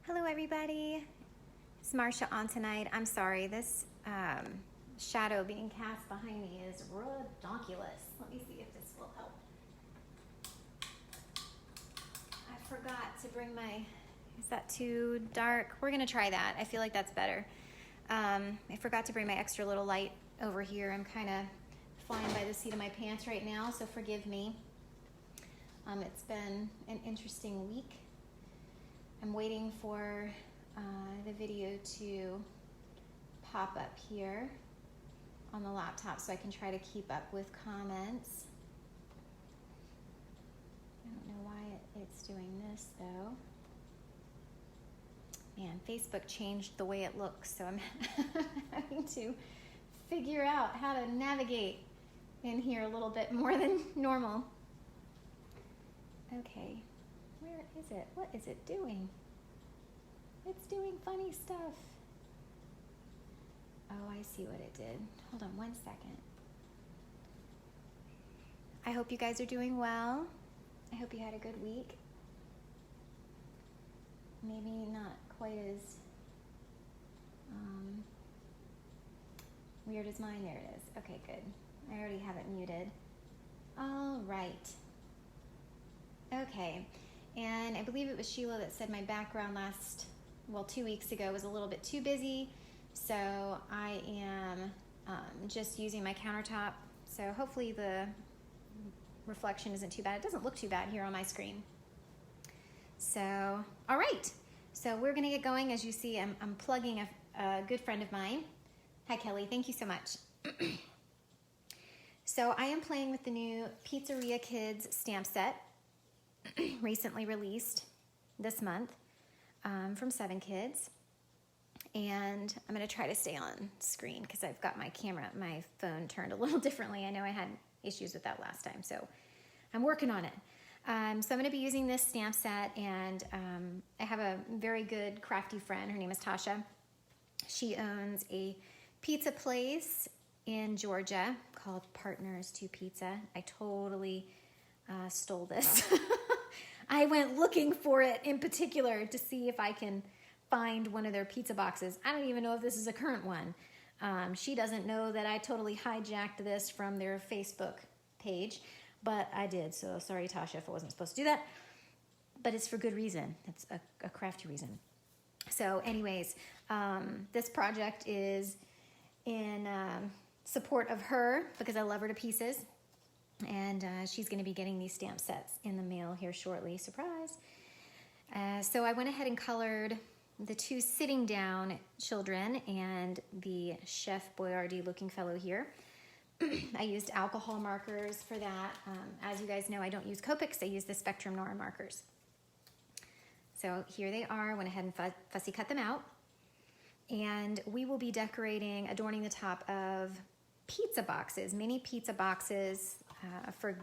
Hello everybody, it's Marsha on tonight. I'm sorry, this shadow being cast behind me is redonkulous. Let me see if this will help. I forgot to bring my, is that too dark? We're gonna try that. I feel like that's better. I forgot to bring my extra little light over here. I'm kind of flying by the seat of my pants right now, so forgive me. It's been an interesting week. I'm waiting for the video to pop up here on the laptop so I can try to keep up with comments. I don't know why it's doing this though. Man, Facebook changed the way it looks, so I'm having to figure out how to navigate in here a little bit more than normal. Okay. Where is it? What is it doing? It's doing funny stuff. Oh, I see what it did. Hold on one second. I hope you guys are doing well. I hope you had a good week. Maybe not quite as weird as mine. There it is. Okay, good. I already have it muted. All right. Okay. And I believe it was Sheila that said my background 2 weeks ago was a little bit too busy. So I am just using my countertop. So hopefully the reflection isn't too bad. It doesn't look too bad here on my screen. So, all right. So we're gonna get going. As you see, I'm plugging a good friend of mine. Hi, Kelly. Thank you so much. So I am playing with the new Pizzeria Kids stamp set. Recently released this month from 7 Kids, and I'm going to try to stay on screen because I've got my phone turned a little differently. I know I had issues with that last time, so I'm working on it. So I'm going to be using this stamp set, and I have a very good crafty friend. Her name is Tasha. She owns a pizza place in Georgia called Partners to Pizza. I totally stole this. I went looking for it in particular to see if I can find one of their pizza boxes. I don't even know if this is a current one. She doesn't know that I totally hijacked this from their Facebook page, but I did. So sorry, Tasha, if I wasn't supposed to do that. But it's for good reason. It's a crafty reason. So anyways, this project is in support of her because I love her to pieces. And she's going to be getting these stamp sets in the mail here shortly. Surprise! So I went ahead and colored the 2 sitting down children and the Chef Boyardee looking fellow here. I used alcohol markers for that. As you guys know, I don't use Copics. I use the Spectrum Noir markers. So here they are. I went ahead and fussy cut them out. And we will be decorating, adorning the top of pizza boxes, mini pizza boxes, for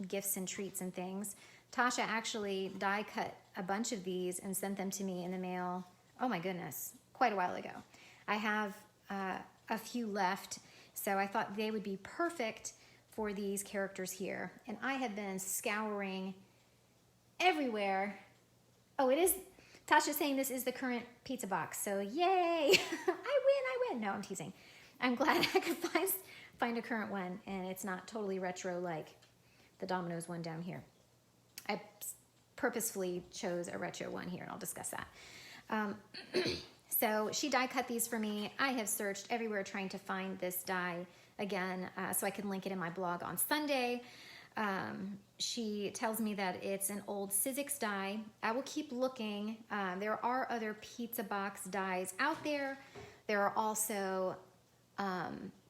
gifts and treats and things. Tasha actually die cut a bunch of these and sent them to me in the mail, oh my goodness, quite a while ago. I have a few left, so I thought they would be perfect for these characters here. And I have been scouring everywhere. Oh, it is, Tasha's saying this is the current pizza box, so yay! I win. No, I'm teasing. I'm glad I could find a current one, and it's not totally retro like the Dominos one down here. I purposefully chose a retro one here, and I'll discuss that. So she die cut these for me. I have searched everywhere trying to find this die again so I can link it in my blog on Sunday. She tells me that it's an old Sizzix die. I will keep looking. There are other pizza box dies out there. There are also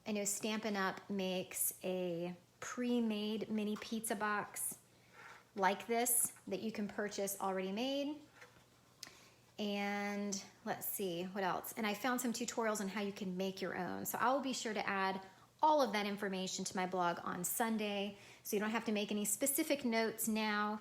I know Stampin' Up! Makes a pre-made mini pizza box like this that you can purchase already made. And let's see, what else? And I found some tutorials on how you can make your own. So I will be sure to add all of that information to my blog on Sunday. So you don't have to make any specific notes now.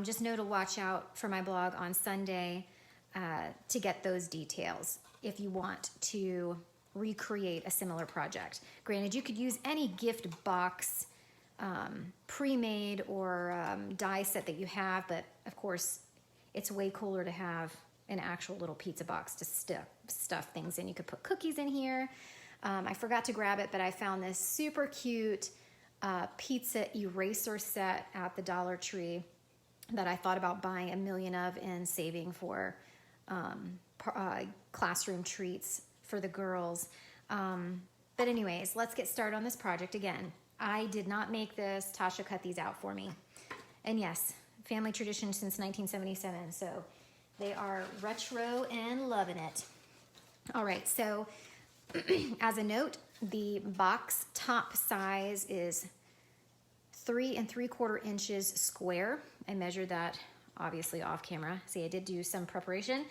Just know to watch out for my blog on Sunday to get those details if you want to recreate a similar project. Granted, you could use any gift box pre-made or die set that you have, but of course it's way cooler to have an actual little pizza box to stuff things in. You could put cookies in here. I forgot to grab it, but I found this super cute pizza eraser set at the Dollar Tree that I thought about buying 1,000,000 of and saving for classroom treats for the girls. But anyways, let's get started on this project. Again, I did not make this. Tasha cut these out for me. And yes, family tradition since 1977. So they are retro and loving it. All right, so as a note, the box top size is 3 3/4 inches square. I measured that obviously off camera. See, I did do some preparation.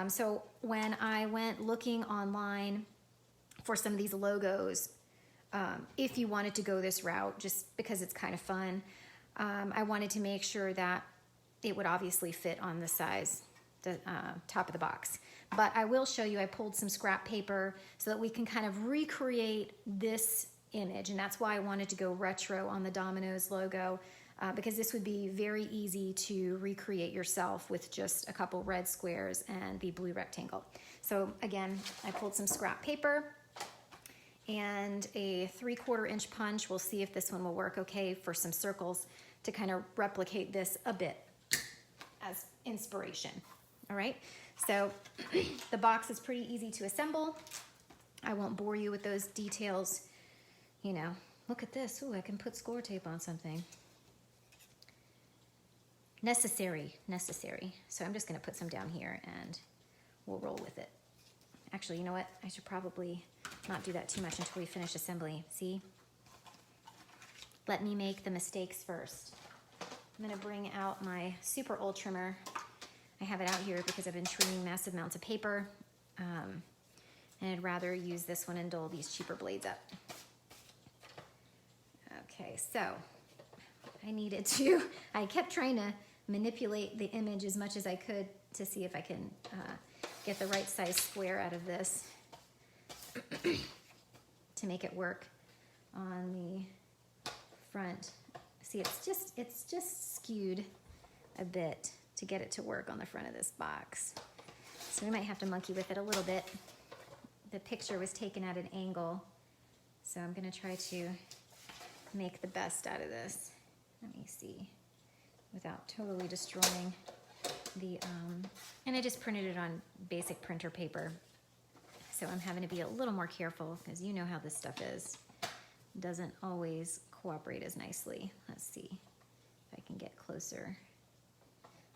So when I went looking online for some of these logos, if you wanted to go this route, just because it's kind of fun, I wanted to make sure that it would obviously fit on the size, the top of the box. But I will show you, I pulled some scrap paper so that we can kind of recreate this image. And that's why I wanted to go retro on the Domino's logo, because this would be very easy to recreate yourself with just a couple red squares and the blue rectangle. So again, I pulled some scrap paper and a 3/4 inch punch. We'll see if this one will work okay for some circles to kind of replicate this a bit as inspiration. All right, so the box is pretty easy to assemble. I won't bore you with those details. You know, look at this. Ooh, I can put score tape on something. Necessary. So I'm just gonna put some down here and we'll roll with it. Actually, you know what? I should probably not do that too much until we finish assembly. See? Let me make the mistakes first. I'm gonna bring out my super old trimmer. I have it out here because I've been trimming massive amounts of paper, and I'd rather use this one and dull these cheaper blades up. Okay, so I kept trying to manipulate the image as much as I could to see if I can get the right size square out of this to make it work on the front. See, it's just skewed a bit to get it to work on the front of this box. So we might have to monkey with it a little bit. The picture was taken at an angle, so I'm gonna try to make the best out of this. Let me see, without totally destroying the, and I just printed it on basic printer paper. So I'm having to be a little more careful because you know how this stuff is. It doesn't always cooperate as nicely. Let's see if I can get closer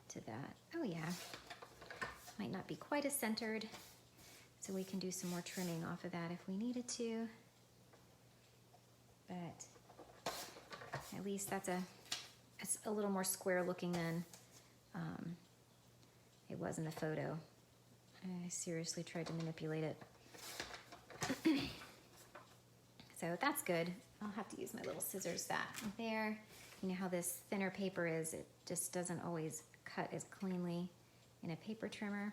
to that. Oh yeah, might not be quite as centered, so we can do some more trimming off of that if we needed to. But at least it's a little more square looking than it was in the photo. I seriously tried to manipulate it. So that's good. I'll have to use my little scissors that there. You know how this thinner paper is, it just doesn't always cut as cleanly in a paper trimmer.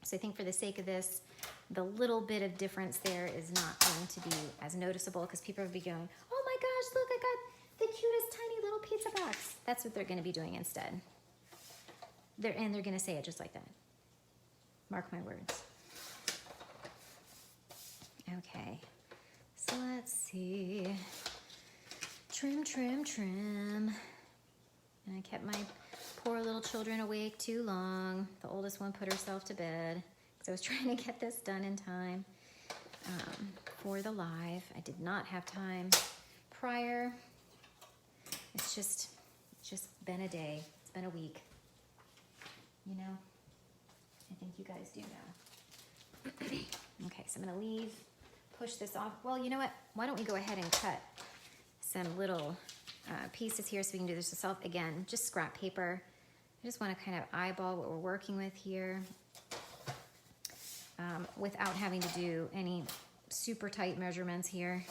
So I think for the sake of this, the little bit of difference there is not going to be as noticeable because people will be going, oh my gosh, look, I got the cutest tiny little pizza box. That's what they're gonna be doing instead. They're gonna say it just like that. Mark my words. Okay, so let's see. Trim. And I kept my poor little children awake too long. The oldest one put herself to bed because I was trying to get this done in time for the live. I did not have time prior. It's just been a day. It's been a week. You know, I think you guys do know. Okay, so I'm gonna push this off. Well, you know what? Why don't we go ahead and cut some little pieces here so we can do this ourselves. Again, just scrap paper. I just want to kind of eyeball what we're working with here without having to do any super tight measurements here.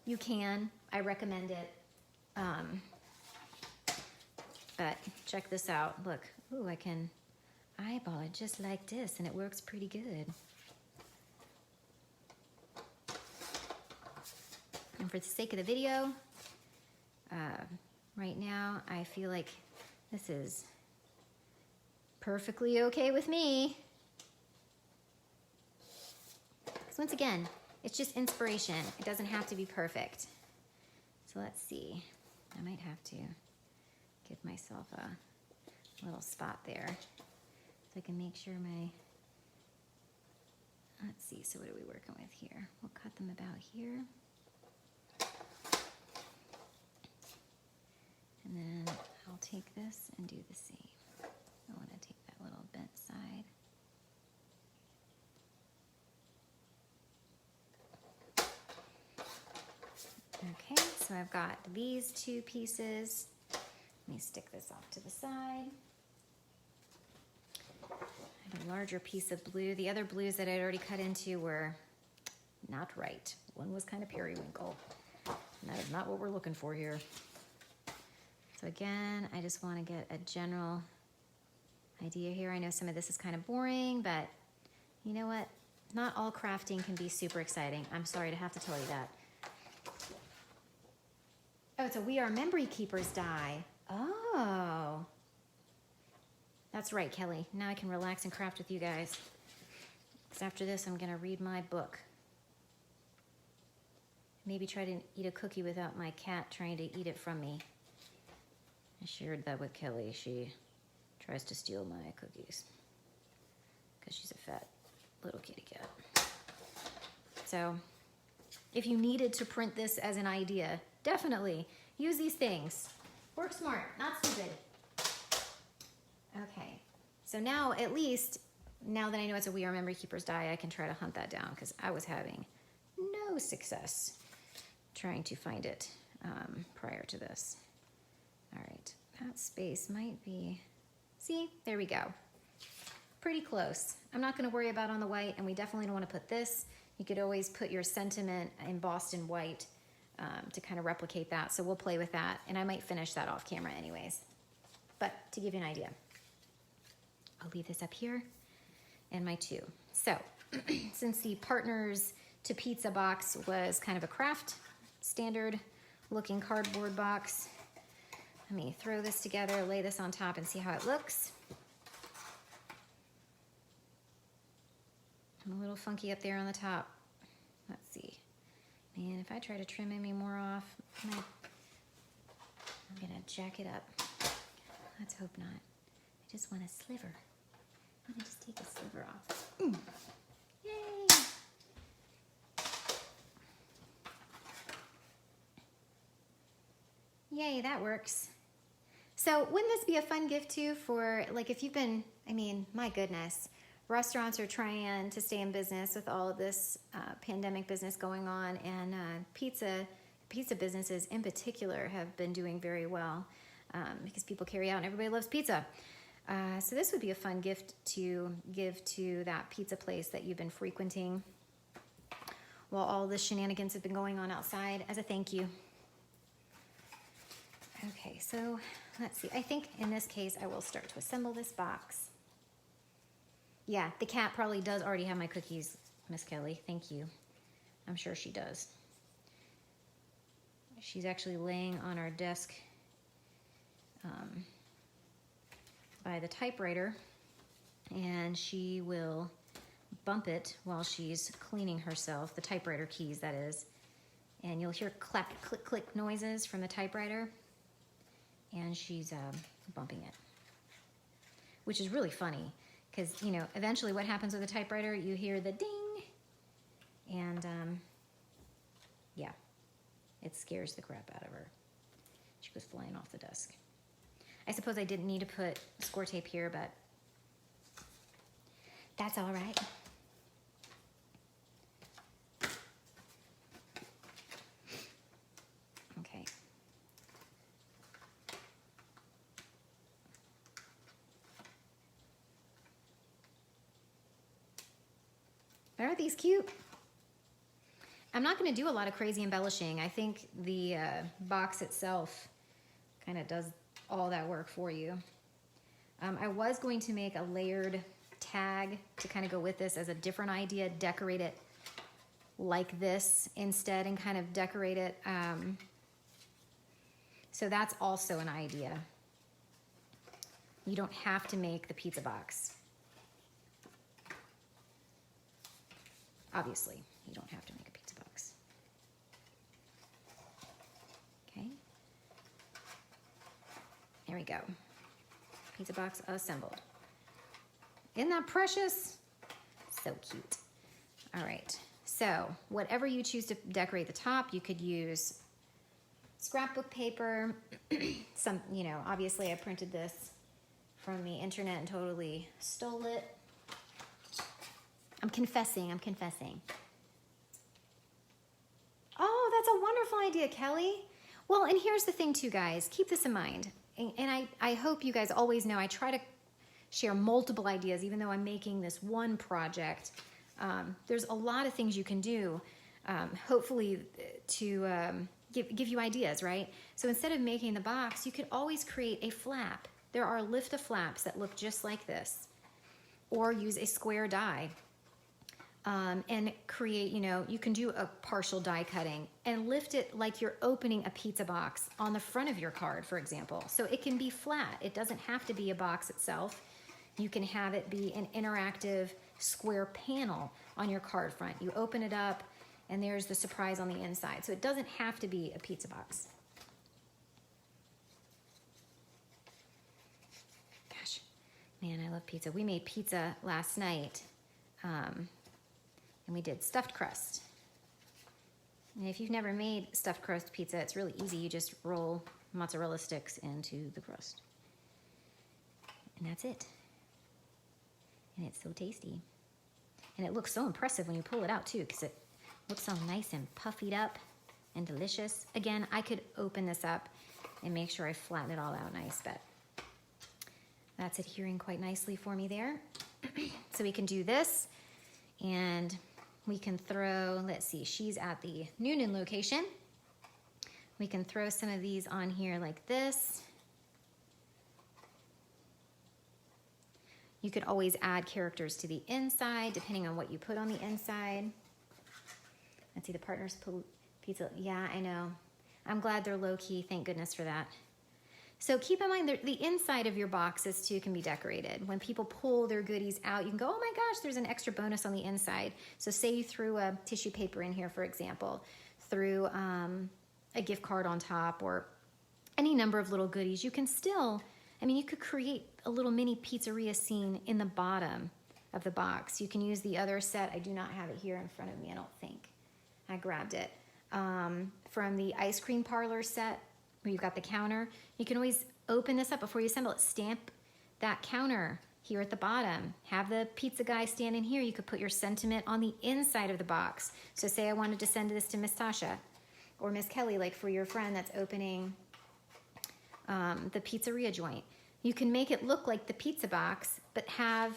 You can, I recommend it, but check this out. Look, ooh, I can eyeball it just like this and it works pretty good. And for the sake of the video, right now I feel like this is Perfectly okay with me. So once again, it's just inspiration. It doesn't have to be perfect. So let's see. I might have to give myself a little spot there so I can make sure my, let's see, so what are we working with here? We'll cut them about here. And then I'll take this and do the same. I want to take that little bent side. Okay, so I've got these two pieces. Let me stick this off to the side. I have a larger piece of blue. The other blues that I'd already cut into were not right. One was kind of periwinkle, and that is not what we're looking for here. So again, I just want to get a general idea here. I know some of this is kind of boring, but you know what? Not all crafting can be super exciting. I'm sorry to have to tell you that. Oh, it's a We Are Memory Keepers die. Oh. That's right, Kelly. Now I can relax and craft with you guys. Because after this, I'm going to read my book. Maybe try to eat a cookie without my cat trying to eat it from me. I shared that with Kelly. She tries to steal my cookies because she's a fat little kitty cat. So if you needed to print this as an idea, definitely use these things. Work smart, not stupid. Okay, so now at least, now that I know it's a We Are Memory Keepers die, I can try to hunt that down because I was having no success trying to find it prior to this. All right, that space might be, see, there we go. Pretty close. I'm not gonna worry about on the white, and we definitely don't wanna put this. You could always put your sentiment embossed in white to kind of replicate that. So we'll play with that, and I might finish that off camera anyways. But to give you an idea, I'll leave this up here and my two. So since the Partners to Pizza box was kind of a craft, standard looking cardboard box, let me throw this together, lay this on top and see how it looks. I'm a little funky up there on the top. Let's see. Man, if I try to trim any more off, I'm gonna jack it up. Let's hope not. I just want a sliver. I'm gonna just take a sliver off. Yay! Yay, that works. So wouldn't this be a fun gift too for, like, if you've been, I mean, my goodness, restaurants are trying to stay in business with all of this pandemic business going on, and pizza businesses in particular have been doing very well because people carry out and everybody loves pizza. So this would be a fun gift to give to that pizza place that you've been frequenting while all the shenanigans have been going on outside as a thank you. Okay, so let's see. I think in this case I will start to assemble this box. Yeah, the cat probably does already have my cookies, Miss Kelly. Thank you. I'm sure she does. She's actually laying on our desk by the typewriter, and she will bump it while she's cleaning herself, the typewriter keys, that is. And you'll hear clap, click, click noises from the typewriter, and she's bumping it, which is really funny. Because, you know, eventually what happens with a typewriter, you hear the ding, and yeah, it scares the crap out of her. She goes flying off the desk. I suppose I didn't need to put score tape here, but that's all right. Okay. Aren't these cute? I'm not going to do a lot of crazy embellishing. I think the box itself kind of does all that work for you. I was going to make a layered tag to kind of go with this as a different idea, decorate it like this instead and kind of decorate it. So that's also an idea. You don't have to make the pizza box. Obviously, you don't have to make a pizza box. Okay. There we go. Pizza box assembled. Isn't that precious? So cute. All right. So whatever you choose to decorate the top, you could use scrapbook paper. Some, you know, obviously I printed this from the internet and totally stole it. I'm confessing. Oh, that's a wonderful idea, Kelly. Well, and here's the thing too, guys. Keep this in mind. And I hope you guys always know I try to share multiple ideas, even though I'm making this one project. There's a lot of things you can do, hopefully to give you ideas, right? So instead of making the box, you could always create a flap. There are lift-a flaps that look just like this, or use a square die. And create, you know, you can do a partial die cutting and lift it like you're opening a pizza box on the front of your card, for example. So it can be flat. It doesn't have to be a box itself. You can have it be an interactive square panel on your card front. You open it up and there's the surprise on the inside. So it doesn't have to be a pizza box. Gosh, man, I love pizza. We made pizza last night. And we did stuffed crust. And if you've never made stuffed crust pizza, it's really easy. You just roll mozzarella sticks into the crust. And that's it. And it's so tasty. And it looks so impressive when you pull it out too, because it looks so nice and puffied up and delicious. Again, I could open this up and make sure I flatten it all out nice, but that's adhering quite nicely for me there. So we can do this, and we can throw, let's see, she's at the Noonan location. We can throw some of these on here like this. You could always add characters to the inside, depending on what you put on the inside. Let's see, the Partners Pizza. Yeah, I know. I'm glad they're low-key. Thank goodness for that. So keep in mind that the inside of your boxes too can be decorated. When people pull their goodies out, you can go, oh my gosh, there's an extra bonus on the inside. So say you threw a tissue paper in here, for example, threw a gift card on top, or any number of little goodies. You can still, I mean, you could create a little mini pizzeria scene in the bottom of the box. You can use the other set. I do not have it here in front of me, I don't think. I grabbed it from the ice cream parlor set, where you've got the counter. You can always open this up before you assemble it. Stamp that counter here at the bottom. Have the pizza guy stand in here. You could put your sentiment on the inside of the box. So say I wanted to send this to Miss Tasha or Miss Kelly, like for your friend that's opening the pizzeria joint. You can make it look like the pizza box, but have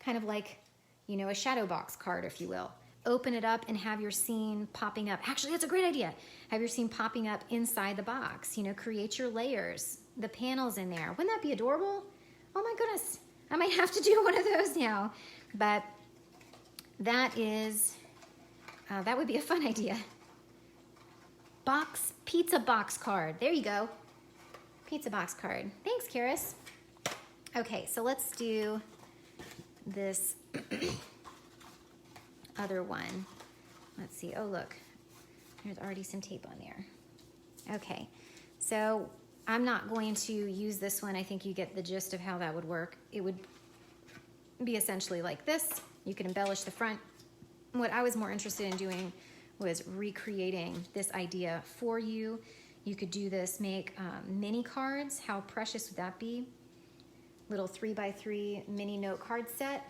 kind of like, you know, a shadow box card, if you will. Open it up and have your scene popping up. Actually, that's a great idea. Have your scene popping up inside the box. You know, create your layers, the panels in there. Wouldn't that be adorable? Oh my goodness. I might have to do one of those now. But that is, that would be a fun idea. Pizza box card. There you go. Pizza box card. Thanks, Karis. Okay, so let's do this other one. Let's see. Oh, look. There's already some tape on there. Okay. So I'm not going to use this one. I think you get the gist of how that would work. It would be essentially like this. You can embellish the front. What I was more interested in doing was recreating this idea for you. You could do this, make mini cards. How precious would that be? Little 3x3 mini note card set.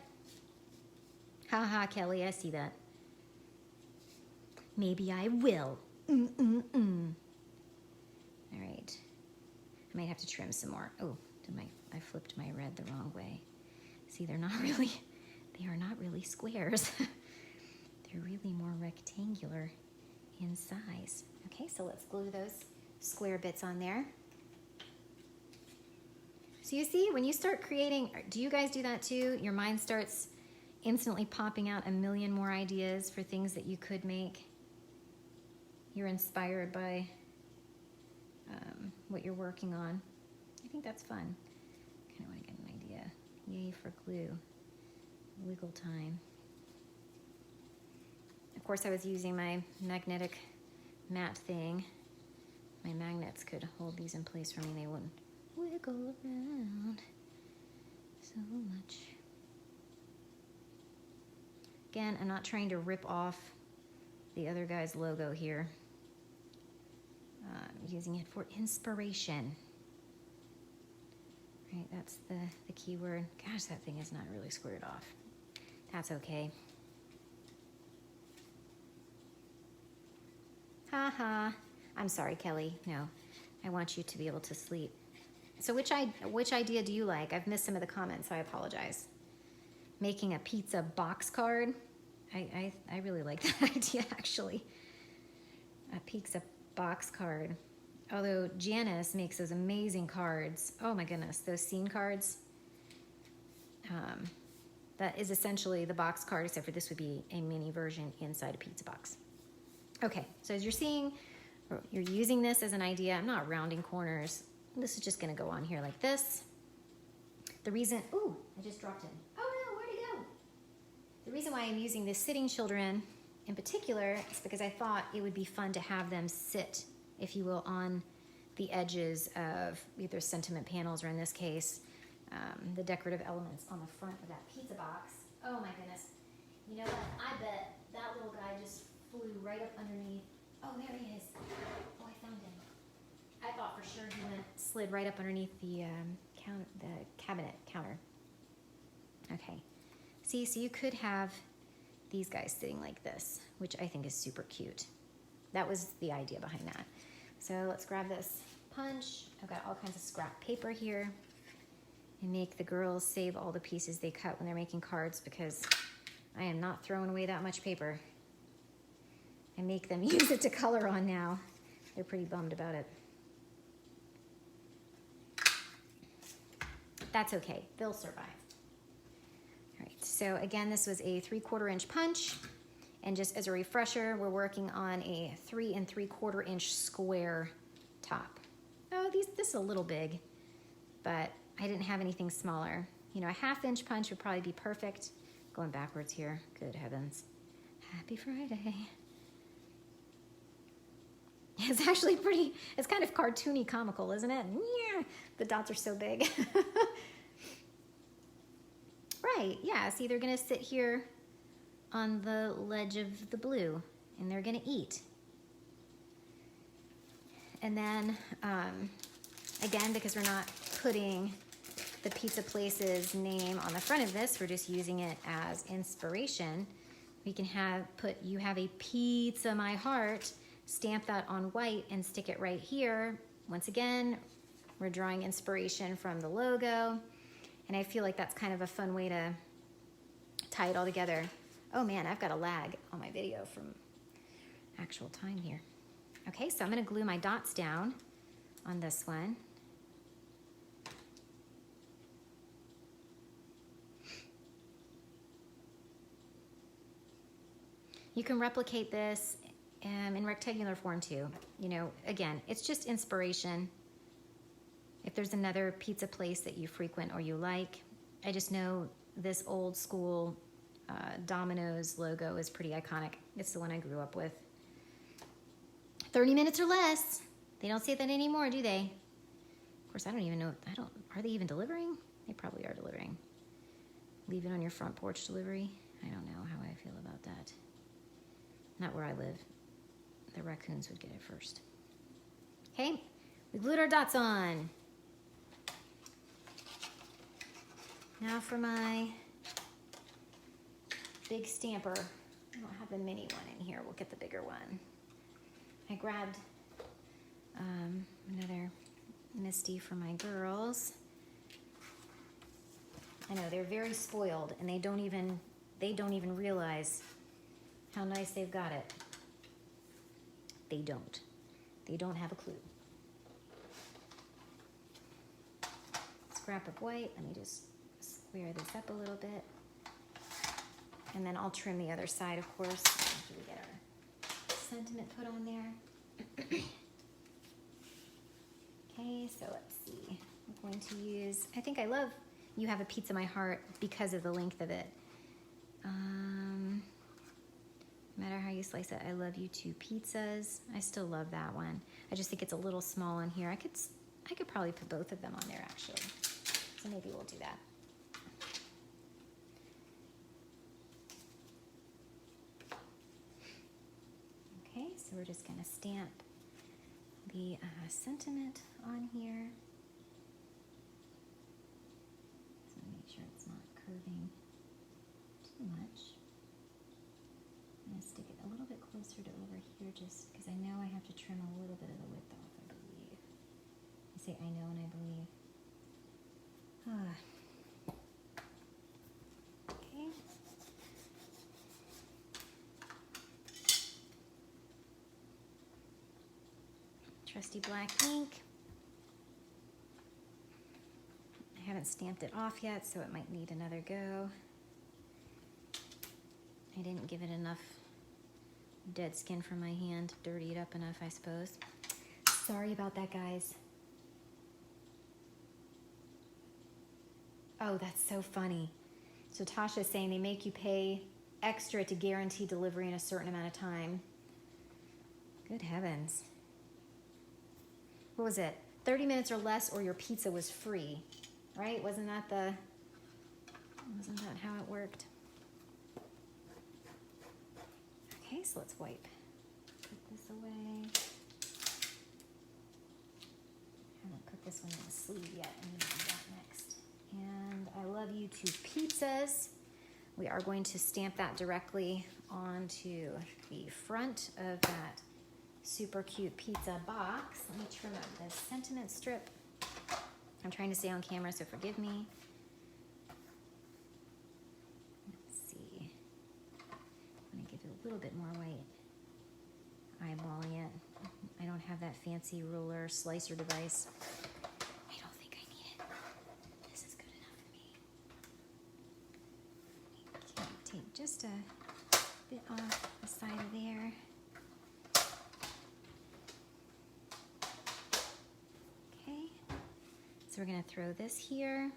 Haha, Kelly, I see that. Maybe I will. All right. I might have to trim some more. Oh, I flipped my red the wrong way. See, they are not really squares. They're really more rectangular in size. Okay, so let's glue those square bits on there. So you see, when you start creating, do you guys do that too? Your mind starts instantly popping out a million more ideas for things that you could make. You're inspired by what you're working on. I think that's fun. kind of want to get an idea. Yay for glue. Wiggle time. Of course, I was using my magnetic mat thing. My magnets could hold these in place for me. They wouldn't wiggle around so much. Again, I'm not trying to rip off the other guy's logo here. I'm using it for inspiration. Right, that's the key word. Gosh, that thing is not really squared off. That's okay. Ha ha. I'm sorry, Kelly. No, I want you to be able to sleep. So which idea do you like? I've missed some of the comments, so I apologize. Making a pizza box card. I really like that idea, actually. A pizza box card. Although Janice makes those amazing cards. Oh my goodness, those scene cards. That is essentially the box card, except for this would be a mini version inside a pizza box. Okay, so as you're seeing, you're using this as an idea. I'm not rounding corners. This is just gonna go on here like this. The reason, ooh, I just dropped him. Oh no, where'd he go? The reason why I'm using the sitting children in particular is because I thought it would be fun to have them sit, if you will, the edges of either sentiment panels or, in this case, the decorative elements on the front of that pizza box. Oh my goodness. You know what? I bet that little guy just flew right up underneath. Oh, there he is. Oh, I found him. I thought for sure he slid right up underneath the cabinet counter. Okay. See, so you could have these guys sitting like this, which I think is super cute. That was the idea behind that. So let's grab this punch. I've got all kinds of scrap paper here. And make the girls save all the pieces they cut when they're making cards, because I am not throwing away that much paper. I make them use it to color on now. They're pretty bummed about it. That's okay, they'll survive. All right, so again, this was a 3/4 inch punch. And just as a refresher, we're working on a 3 3/4 inch square top. Oh, this is a little big, but I didn't have anything smaller. You know, a 1/2 inch punch would probably be perfect. Going backwards here, good heavens. Happy Friday. It's actually pretty, it's kind of cartoony comical, isn't it? Yeah, the dots are so big. Right, yeah, see, they're gonna sit here on the ledge of the blue, and they're gonna eat. And then, again, because we're not putting the pizza place's name on the front of this, we're just using it as inspiration. We can you have a pizza, my heart, stamp that on white and stick it right here. Once again, we're drawing inspiration from the logo, and I feel like that's kind of a fun way to tie it all together. Oh man, I've got a lag on my video from actual time here. Okay, so I'm gonna glue my dots down on this one. You can replicate this in rectangular form too. You know, again, it's just inspiration. If there's another pizza place that you frequent or you like, I just know this old school Dominos logo is pretty iconic. It's the one I grew up with. 30 minutes or less. They don't say that anymore, do they? Of course, I don't even know. Are they even delivering? They probably are delivering. Leave it on your front porch delivery. I don't know how I feel about that. Not where I live. The raccoons would get it first. Okay, we glued our dots on. Now for my big stamper. I don't have the mini one in here. We'll get the bigger one. I grabbed another Misty for my girls. I know they're very spoiled, and they don't even realize how nice they've got it. They don't have a clue. Scrap of white. Let me just square this up a little bit. And then I'll trim the other side, of course, after we get our sentiment put on there. Okay, so let's see. I'm going to use, I think I love You Have a Pizza My Heart because of the length of it. No matter how you slice it, I Love You Two Pizzas. I still love that one. I just think it's a little small on here. I could probably put both of them on there actually. So maybe we'll do that. Okay, so we're just gonna stamp the sentiment on here. So make sure it's not curving too much. I'm gonna stick it a little bit closer to over here just because I know I have to trim a little bit of the width off, I believe. I say I know and I believe. Okay. Trusty black ink. I haven't stamped it off yet, so it might need another go. I didn't give it enough dead skin from my hand, dirty it up enough, I suppose. Sorry about that, guys. Oh, that's so funny. So Tasha's saying they make you pay extra to guarantee delivery in a certain amount of time. Good heavens. What was it? 30 minutes or less or your pizza was free, right? Wasn't that how it worked? Okay, so let's wipe. Put this away. I haven't put this one in the sleeve yet. I need to do that next. And I Love You Two Pizzas. We are going to stamp that directly onto the front of that super cute pizza box. Let me trim up this sentiment strip. I'm trying to stay on camera, so forgive me. Let's see. I'm gonna give it a little bit more white. Eyeballing it. I don't have that fancy ruler slicer device. I don't think I need it. This is good enough for me. Okay, take just a bit off the side of there. So we're gonna throw this here.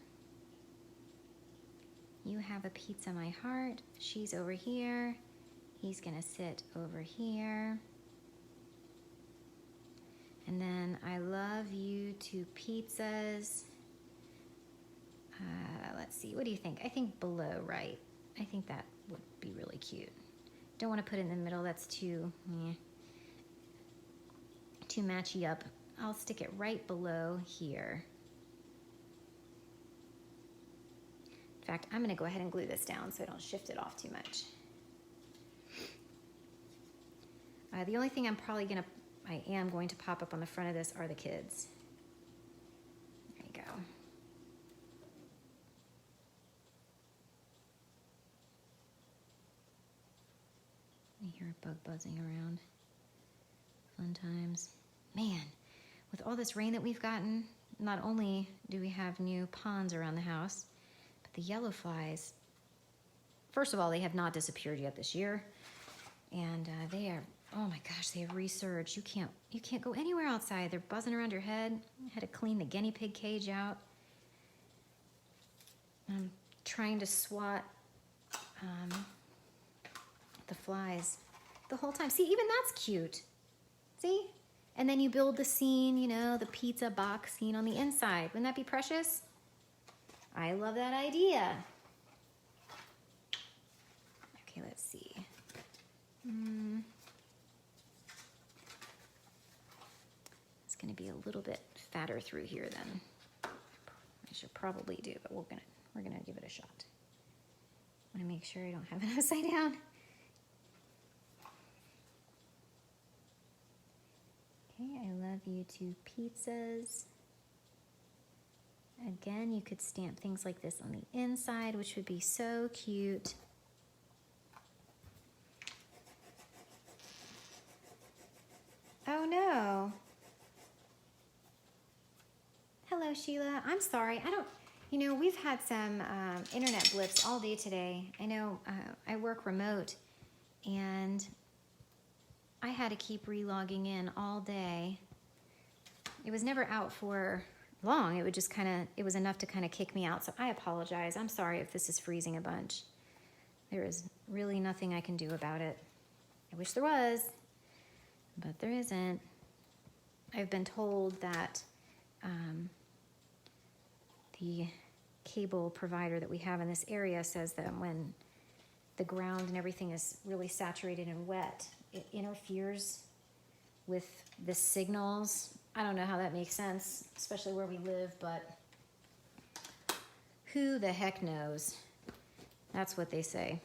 You Have a Pizza My Heart. She's over here. He's gonna sit over here. And then I Love You Two Pizzas. Let's see, what do you think? I think below right. I think that would be really cute. Don't want to put it in the middle, that's too matchy up. I'll stick it right below here. In fact, I'm gonna go ahead and glue this down so I don't shift it off too much. The only thing I am going to pop up on the front of this are the kids. There you go. I hear a bug buzzing around. Fun times. Man, with all this rain that we've gotten, not only do we have new ponds around the house, the yellow flies, first of all, they have not disappeared yet this year, and they are, oh my gosh, they have resurged. You can't go anywhere outside. They're buzzing around your head. I had to clean the guinea pig cage out. I'm trying to swat the flies the whole time. See, even that's cute. See? And then you build the scene, you know, the pizza box scene on the inside. Wouldn't that be precious? I love that idea. Okay, let's see. It's gonna be a little bit fatter through here then. I should probably do, but we're gonna give it a shot. I wanna make sure I don't have it upside down. Okay, I Love You Two Pizzas. Again, you could stamp things like this on the inside, which would be so cute. Oh no. Hello, Sheila. I'm sorry. We've had some internet blips all day today. I know I work remote and I had to keep re-logging in all day. It was never out for long. It would just it was enough to kind of kick me out. So I apologize. I'm sorry if this is freezing a bunch. There is really nothing I can do about it. I wish there was, but there isn't. I've been told that the cable provider that we have in this area says that when the ground and everything is really saturated and wet, it interferes with the signals. I don't know how that makes sense, especially where we live, but who the heck knows? That's what they say.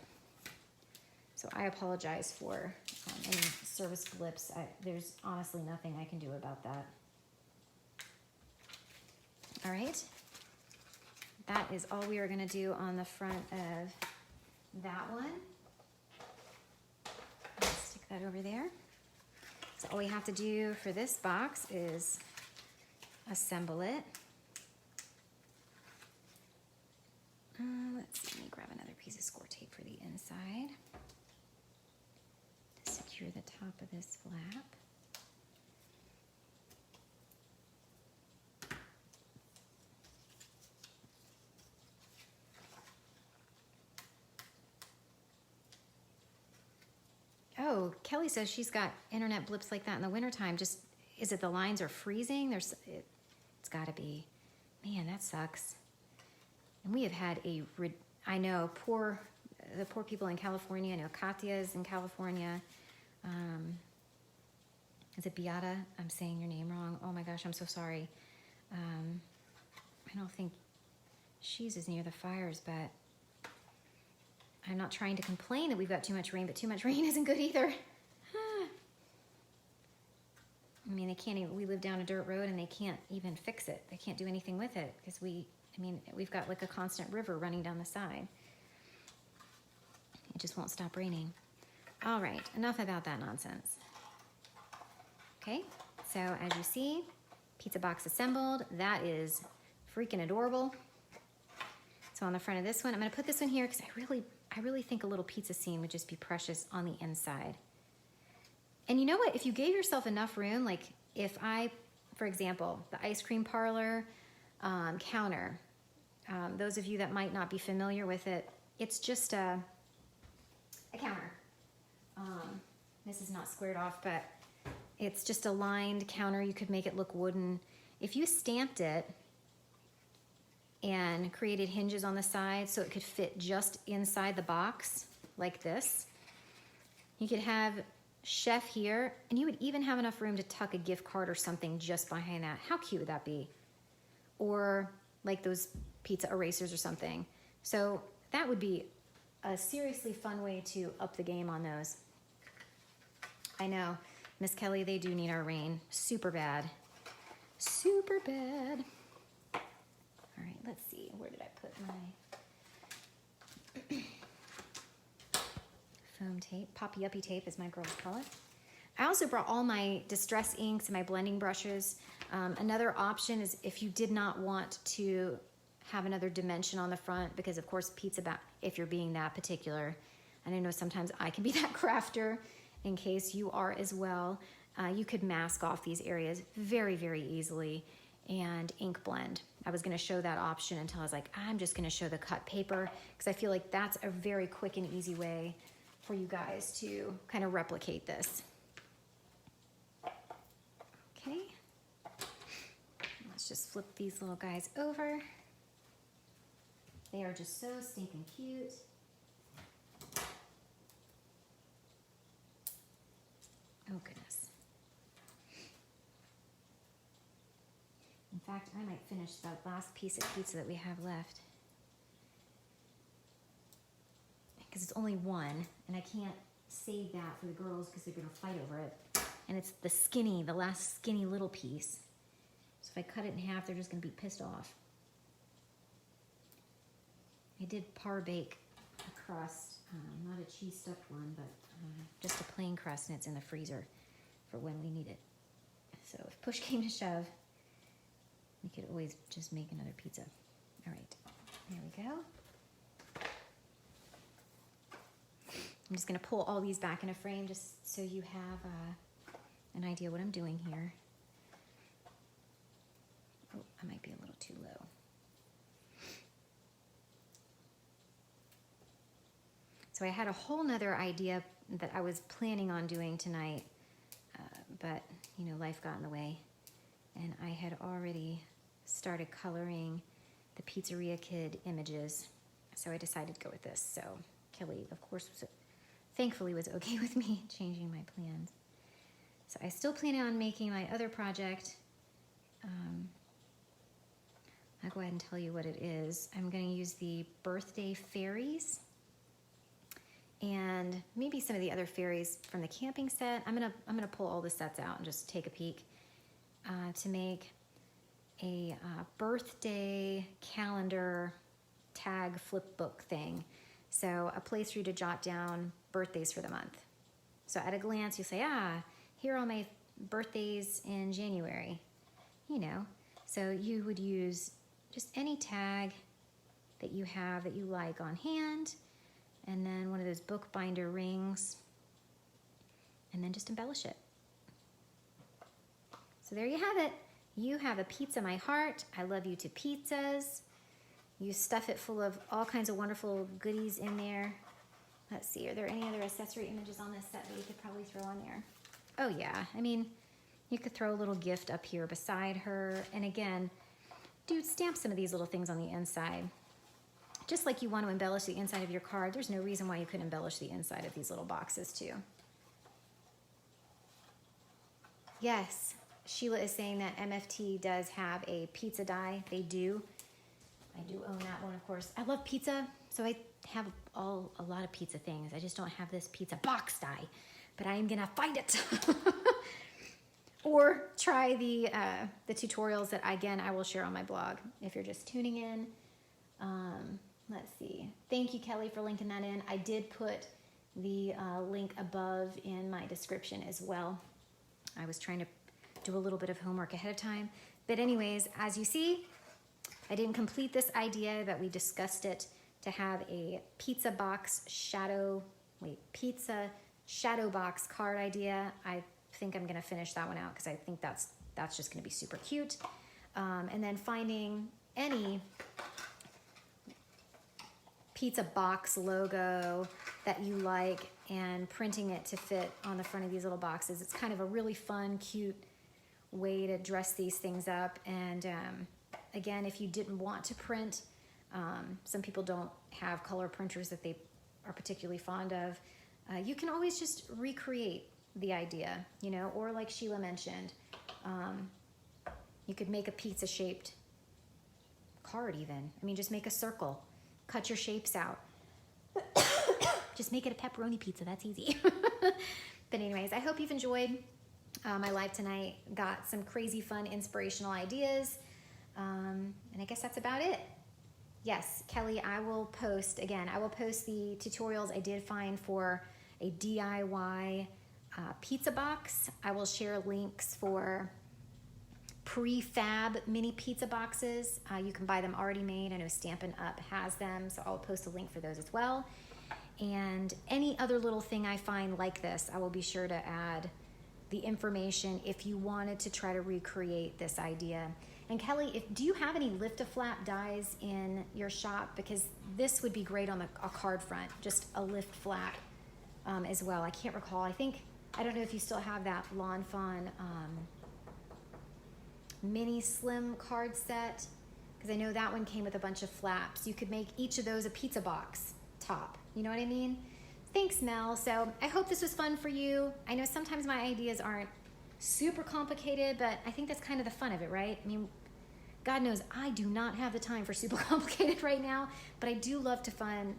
So I apologize for any service blips. There's honestly nothing I can do about that. All right. That is all we are going to do on the front of that one. Let's stick that over there. So all we have to do for this box is assemble it. Let's see, let me grab another piece of score tape for the inside to secure the top of this flap. Oh, Kelly says she's got internet blips like that in the wintertime. Just, is it the lines are freezing? It's got to be. Man, that sucks. And we have had I know, the poor people in California. I know Katya is in California. Is it Beata? I'm saying your name wrong. Oh my gosh, I'm so sorry. I don't think she's as near the fires, but I'm not trying to complain that we've got too much rain, but too much rain isn't good either. I mean, they can't even, we live down a dirt road and they can't even fix it. They can't do anything with it because we've got like a constant river running down the side. It just won't stop raining. All right, enough about that nonsense. Okay, so as you see, pizza box assembled. That is freaking adorable. So on the front of this one, I'm gonna put this one here because I really think a little pizza scene would just be precious on the inside. And you know what? If you gave yourself enough room, like if for example, the ice cream parlor counter, those of you that might not be familiar with it, it's just a counter. This is not squared off, but it's just a lined counter. You could make it look wooden. If you stamped it and created hinges on the side so it could fit just inside the box like this, you could have chef here, and you would even have enough room to tuck a gift card or something just behind that. How cute would that be? Or like those pizza erasers or something. So that would be a seriously fun way to up the game on those. I know, Miss Kelly, they do need our rain. Super bad. Super bad. All right, let's see. Where did I put my foam tape? Poppy uppy tape, as my girls call it. I also brought all my distress inks and my blending brushes. Another option is if you did not want to have another dimension on the front, because of course if you're being that particular, and I know sometimes I can be that crafter, in case you are as well, you could mask off these areas very, very easily and ink blend. I was gonna show that option until I was like, I'm just gonna show the cut paper, because I feel like that's a very quick and easy way for you guys to kind of replicate this. Okay, let's just flip these little guys over. They are just so stinking cute. Oh goodness. In fact, I might finish that last piece of pizza that we have left, because it's only one, and I can't save that for the girls because they're gonna fight over it. And it's the last skinny little piece. So if I cut it in half, they're just gonna be pissed off. I did par bake a crust, not a cheese stuffed one, but just a plain crust, and it's in the freezer for when we need it. So if push came to shove, we could always just make another pizza. All right, there we go. I'm just gonna pull all these back in a frame just so you have an idea what I'm doing here. Oh, I might be a little too low. So I had a whole nother idea that I was planning on doing tonight, but you know, life got in the way. And I had already started coloring the Pizzeria Kid images. So I decided to go with this. So Kelly, of course, thankfully was okay with me changing my plans. So I still plan on making my other project. I'll go ahead and tell you what it is. I'm going to use the birthday fairies and maybe some of the other fairies from the camping set. I'm gonna pull all the sets out and just take a peek to make a birthday calendar tag flip book thing. So a place for you to jot down birthdays for the month. So at a glance, you say, here are all my birthdays in January, you know. So you would use just any tag that you have that you like on hand, and then one of those bookbinder rings, and then just embellish it. So there you have it. You have a pizza, my heart. I love you to pizzas. You stuff it full of all kinds of wonderful goodies in there. Let's see, are there any other accessory images on this set that you could probably throw on there? Oh yeah, I mean, you could throw a little gift up here beside her. And again, dude, stamp some of these little things on the inside. Just like you want to embellish the inside of your card, there's no reason why you couldn't embellish the inside of these little boxes too. Yes, Sheila is saying that MFT does have a pizza die. They do. I do own that one, of course. I love pizza, so I have a lot of pizza things. I just don't have this pizza box die, but I am gonna find it. Or try the tutorials that, again, I will share on my blog if you're just tuning in. Let's see. Thank you, Kelly, for linking that in. I did put the link above in my description as well. I was trying to do a little bit of homework ahead of time. But anyways, as you see, I didn't complete this idea, but we discussed it to have a pizza shadow box card idea. I think I'm gonna finish that one out because I think that's just gonna be super cute. And then finding any pizza box logo that you like and printing it to fit on the front of these little boxes. It's kind of a really fun, cute way to dress these things up. And again, if you didn't want to print, some people don't have color printers that they are particularly fond of, you can always just recreate the idea, you know, or like Sheila mentioned, you could make a pizza shaped card even. I mean, just make a circle, cut your shapes out. Just make it a pepperoni pizza, that's easy. But anyways, I hope you've enjoyed my live tonight. Got some crazy fun, inspirational ideas. And I guess that's about it. Yes, Kelly, I will post the tutorials I did find for a DIY pizza box. I will share links for prefab mini pizza boxes. You can buy them already made. I know Stampin' Up! Has them, so I'll post a link for those as well. And any other little thing I find like this, I will be sure to add the information if you wanted to try to recreate this idea. And Kelly, do you have any lift-a-flap dies in your shop? Because this would be great on a card front, just a lift flap as well. I can't recall. I don't know if you still have that Lawn Fawn mini slim card set, because I know that one came with a bunch of flaps. You could make each of those a pizza box top. You know what I mean? Thanks, Mel. So I hope this was fun for you. I know sometimes my ideas aren't super complicated, but I think that's kind of the fun of it, right? I mean, God knows I do not have the time for super complicated right now, but I do love to find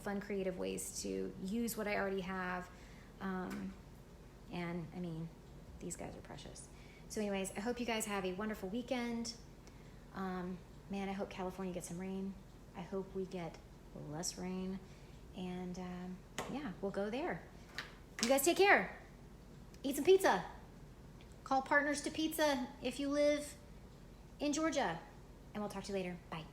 fun, creative ways to use what I already have. And I mean, these guys are precious. So anyways, I hope you guys have a wonderful weekend. Man, I hope California gets some rain. I hope we get less rain. And yeah, we'll go there. You guys take care. Eat some pizza. Call Partners to Pizza if you live in Georgia. And we'll talk to you later. Bye.